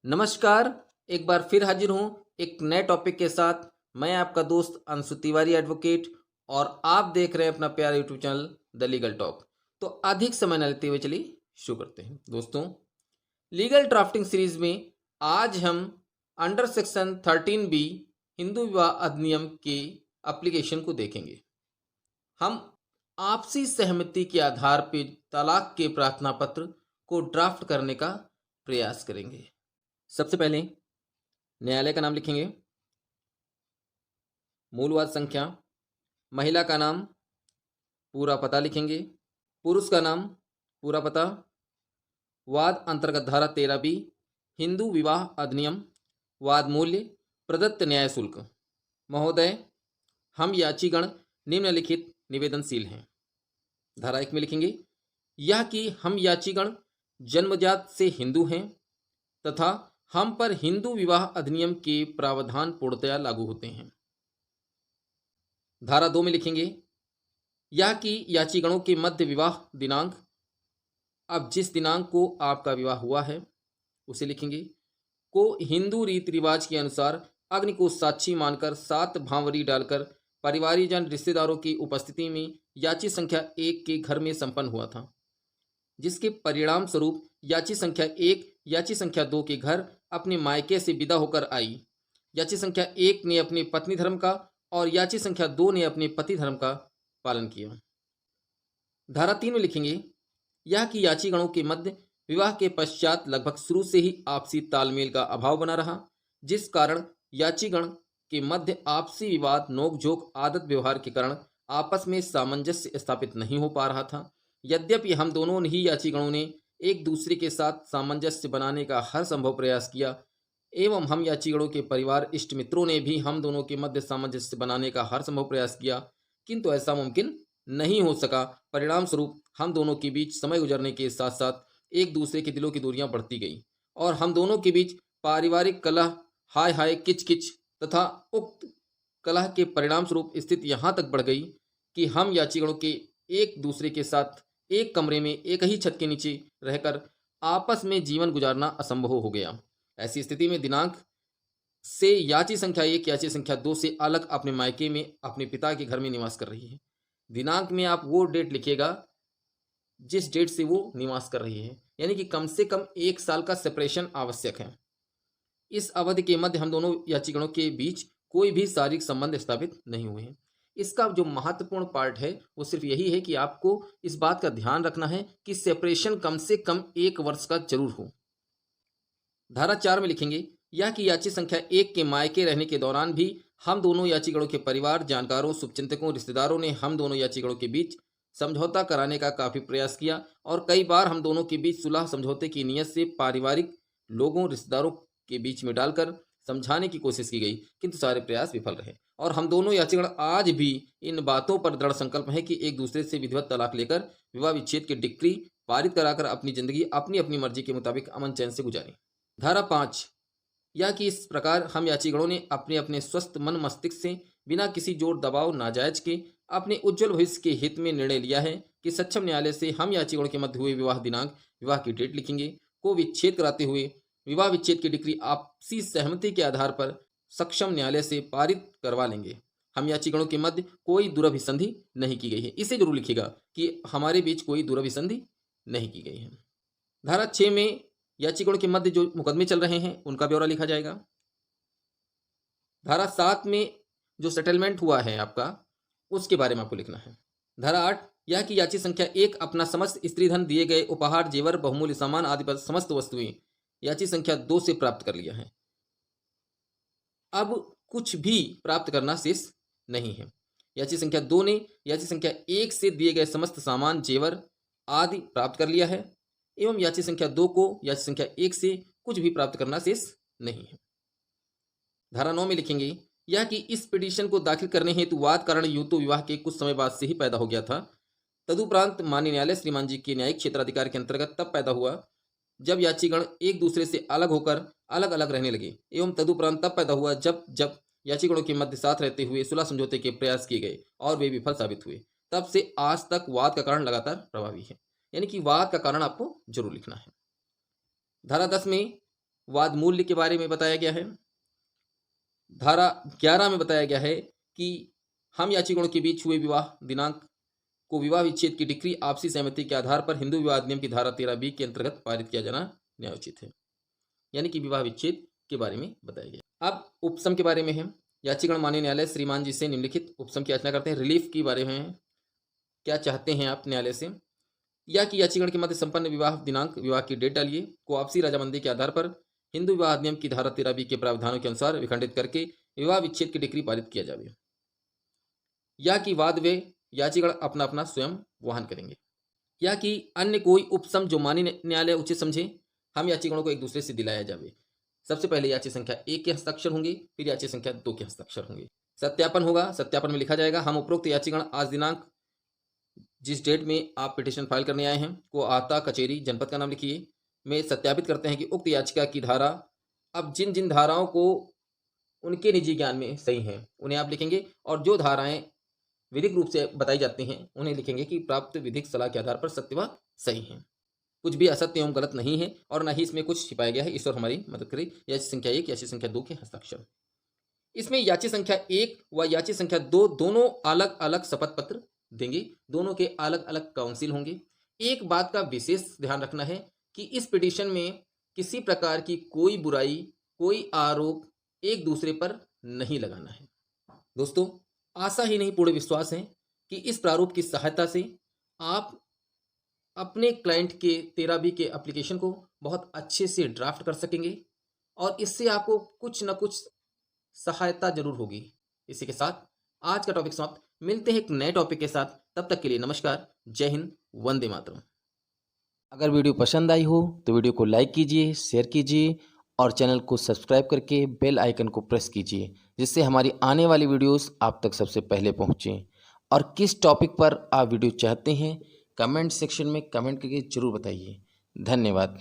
नमस्कार। एक बार फिर हाजिर हूँ एक नए टॉपिक के साथ। मैं आपका दोस्त अंशु तिवारी एडवोकेट और आप देख रहे हैं अपना प्यारा YouTube channel the legal talk. तो अधिक समय न लेते हुए चलिए शुरू करते हैं। दोस्तों, लीगल ड्राफ्टिंग सीरीज में आज हम अंडर सेक्शन 13B हिंदू विवाह अधिनियम के एप्लीकेशन को देखेंगे। हम आपसी सहमति के आधार पर तलाक के प्रार्थना पत्र को ड्राफ्ट करने का प्रयास करेंगे। सबसे पहले न्यायालय का नाम लिखेंगे, मूलवाद संख्या, महिला का नाम, पूरा पता लिखेंगे, पुरुष का नाम, पूरा पता, वाद अंतर्गत धारा 13B हिंदू विवाह अधिनियम, वाद मूल्य, प्रदत्त न्याय शुल्क। महोदय, हम याचीगण निम्नलिखित निवेदनशील हैं। धारा 1 में लिखेंगे, यह कि हम याचीगण जन्मजात से हिंदू हैं तथा हम पर हिंदू विवाह अधिनियम के प्रावधान पूर्णतया लागू होते हैं। धारा 2 में लिखेंगे, यह कि याचीगणों के मध्य विवाह दिनांक, अब जिस दिनांक को आपका विवाह हुआ है उसे लिखेंगे, को हिंदू रीति रिवाज के अनुसार अग्नि को साक्षी मानकर 7 भांवरी डालकर परिवारीजन रिश्तेदारों की उपस्थिति में याची संख्या 1 के घर में संपन्न हुआ था, जिसके परिणाम स्वरूप याची संख्या 1 याची संख्या 2 के घर अपने मायके से विदा होकर आई। याची संख्या 1 ने अपने पत्नी धर्म का और याची संख्या 2 ने अपने पति धर्म का पालन किया। धारा 3 में लिखेंगे, यह कि याचीगणों के मध्य विवाह के पश्चात लगभग शुरू से ही आपसी तालमेल का अभाव बना रहा, जिस कारण याचीगण के मध्य आपसी विवाद, नोकझोंक, आदत व्यवहार के कारण आपस में सामंजस्य स्थापित नहीं हो पा रहा था। यद्यपि हम दोनों ही याचीगणों ने एक दूसरे के साथ सामंजस्य बनाने का हर संभव प्रयास किया एवं हम याचीगणों के परिवार इष्ट मित्रों ने भी हम दोनों के मध्य सामंजस्य बनाने का हर संभव प्रयास किया, किंतु ऐसा मुमकिन नहीं हो सका। परिणाम स्वरूप हम दोनों के बीच समय गुजरने के साथ साथ एक दूसरे के दिलों की दूरियां बढ़ती गई और हम दोनों के बीच पारिवारिक कलह, हाय हाय, किच किच तथा उक्त कलह के परिणाम स्वरूप स्थिति यहाँ तक बढ़ गई कि हम याचीगणों के एक दूसरे के साथ एक कमरे में एक ही छत के नीचे रहकर आपस में जीवन गुजारना असंभव हो गया। ऐसी स्थिति में दिनांक से याची संख्या 1 याची संख्या 2 से अलग अपने मायके में अपने पिता के घर में निवास कर रही है। दिनांक में आप वो डेट लिखिएगा जिस डेट से वो निवास कर रही है, यानी कि कम से कम 1 साल का सेपरेशन आवश्यक है। इस अवधि के मध्य हम दोनों याचीगणों के बीच कोई भी शारीरिक संबंध स्थापित नहीं हुए हैं। इसका जो महत्वपूर्ण पार्ट है वो सिर्फ यही है कि आपको इस बात का ध्यान रखना है कि सेपरेशन कम से कम 1 वर्ष का जरूर हो। धारा 4 में लिखेंगे, यह कि याची संख्या 1 के मायके रहने के दौरान भी हम दोनों याचीगणों के परिवार, जानकारों, शुभचिंतकों, रिश्तेदारों ने हम दोनों याचीगणों के बीच समझौता कराने का काफी प्रयास किया और कई बार हम दोनों के बीच सुलह समझौते की नीयत से पारिवारिक लोगों, रिश्तेदारों के बीच में डालकर समझाने की कोशिश की गई, किंतु सारे प्रयास विफल रहे और हम दोनों याचीगण आज भी इन बातों पर दृढ़ संकल्प है कि एक दूसरे से विधिवत तलाक लेकर विवाह विच्छेद की डिक्री पारित कराकर अपनी जिंदगी अपनी अपनी मर्जी के मुताबिक अमन चैन से गुजारें। धारा 5, यह कि इस प्रकार हम याचीगणों ने अपने अपने स्वस्थ मन मस्तिष्क से बिना किसी जोर दबाव नाजायज के अपने उज्जवल भविष्य के हित में निर्णय लिया है कि सक्षम न्यायालय से हम याचीगणों के मध्य हुए विवाह दिनांक, विवाह की डेट लिखेंगे, को विच्छेद कराते हुए विवाह विच्छेद की डिक्री आपसी सहमति के आधार पर सक्षम न्यायालय से पारित करवा लेंगे। हम याचीगणों के मध्य कोई दुरभिसंधि नहीं की गई है। इसे जरूर लिखिएगा कि हमारे बीच कोई दुरभिसंधि नहीं की गई है। धारा 6 में याचीगणों के मध्य जो मुकदमे चल रहे हैं उनका ब्यौरा लिखा जाएगा। धारा 7 में जो सेटलमेंट हुआ है आपका, उसके बारे में आपको लिखना है। धारा 8, यह कि याची संख्या 1 अपना समस्त स्त्री धन, दिए गए उपहार, जेवर, बहुमूल्य सामान आदि पर समस्त वस्तुएं याची संख्या 2 से प्राप्त कर लिया है। अब कुछ भी प्राप्त करना शेष नहीं है। याची संख्या 2 ने याची संख्या 1 से दिए गए समस्त सामान, जेवर आदि प्राप्त कर लिया है एवं याची संख्या 2 को याची संख्या 1 से कुछ भी प्राप्त करना शेष नहीं है। धारा 9 में लिखेंगे, यह कि इस पिटीशन को दाखिल करने हेतु वाद कारण यूं तो विवाह के कुछ समय बाद से ही पैदा हो गया था, तदुपरांत माननीय न्यायालय श्रीमान जी के न्यायिक क्षेत्राधिकार के अंतर्गत तब पैदा हुआ जब याचीगण एक दूसरे से अलग होकर अलग अलग रहने लगे एवं तदुपरांत तब पैदा हुआ जब जब याचीगणों के मध्य साथ रहते हुए सुलह समझौते के प्रयास किए गए और वे विफल साबित हुए। तब से आज तक वाद का कारण लगातार प्रभावी है, यानी कि वाद का कारण आपको जरूर लिखना है। धारा 10 में वाद मूल्य के बारे में बताया गया है। धारा 11 में बताया गया है कि हम याचीगणों के बीच हुए विवाह दिनांक को विवाह विच्छेद की डिक्री आपसी सहमति के आधार पर हिंदू विवाह अधिनियम की धारा 13B के अंतर्गत पारित किया जाना न्यायोचित है। यानी कि विवाह विच्छेद के बारे में बताया गया। अब उपसम के बारे में है। याचीगण माननीय न्यायालय श्रीमान जी से निम्नलिखित उपसम की याचना करते हैं। रिलीफ के बारे में है, क्या चाहते हैं आप न्यायालय से, या कि याचीगण के मध्य संपन्न विवाह दिनांक, विवाह की डेट डालिए, को आपसी रजामंदी के आधार पर हिंदू विवाह अधिनियम की धारा 13B के प्रावधानों के अनुसार विखंडित करके विवाह विच्छेद की डिक्री पारित किया जाए, या कि वाद वे याचीगण अपना अपना स्वयं वहन करेंगे, या कि अन्य कोई उपसम जो माननीय न्यायालय उचित समझे हम याचीगणों को एक दूसरे से दिलाया जाए। सबसे पहले याची संख्या 1 के हस्ताक्षर होंगे, फिर याची संख्या 2 के हस्ताक्षर होंगे। सत्यापन होगा, सत्यापन में लिखा जाएगा हम उपरोक्त याचीगण आज दिनांक जिस डेट में आप पिटिशन फाइल करने आए हैं को आता कचेरी जनपद का नाम लिखिए में सत्यापित करते हैं कि उक्त याचिका की धारा, अब जिन जिन धाराओं को उनके निजी ज्ञान में सही हैं उन्हें आप लिखेंगे, और जो धाराएं विधिक रूप से बताई जाती हैं उन्हें लिखेंगे कि प्राप्त विधिक सलाह के आधार पर सत्य व सही है, कुछ भी असत्य एवं गलत नहीं है और न ही इसमें कुछ छिपाया गया है। ईश्वर हमारी मदद करे। याची संख्या 1, याची संख्या 2 के हस्ताक्षर। इसमें याची संख्या 1 व याची संख्या 2 दोनों अलग अलग शपथ पत्र देंगे, दोनों के अलग अलग काउंसिल होंगे। एक बात का विशेष ध्यान रखना है कि इस पिटीशन में किसी प्रकार की कोई बुराई, कोई आरोप एक दूसरे पर नहीं लगाना है। दोस्तों, आशा ही नहीं पूर्ण विश्वास है कि इस प्रारूप की सहायता से आप अपने क्लाइंट के 13B के एप्लीकेशन को बहुत अच्छे से ड्राफ्ट कर सकेंगे और इससे आपको कुछ न कुछ सहायता जरूर होगी। इसी के साथ आज का टॉपिक समाप्त। मिलते हैं एक नए टॉपिक के साथ, तब तक के लिए नमस्कार, जय हिंद, वंदे मातरम। अगर वीडियो पसंद आई हो तो वीडियो को लाइक कीजिए, शेयर कीजिए और चैनल को सब्सक्राइब करके बेल आइकन को प्रेस कीजिए, जिससे हमारी आने वाली वीडियोस आप तक सबसे पहले पहुंचें। और किस टॉपिक पर आप वीडियो चाहते हैं कमेंट सेक्शन में कमेंट करके जरूर बताइए। धन्यवाद।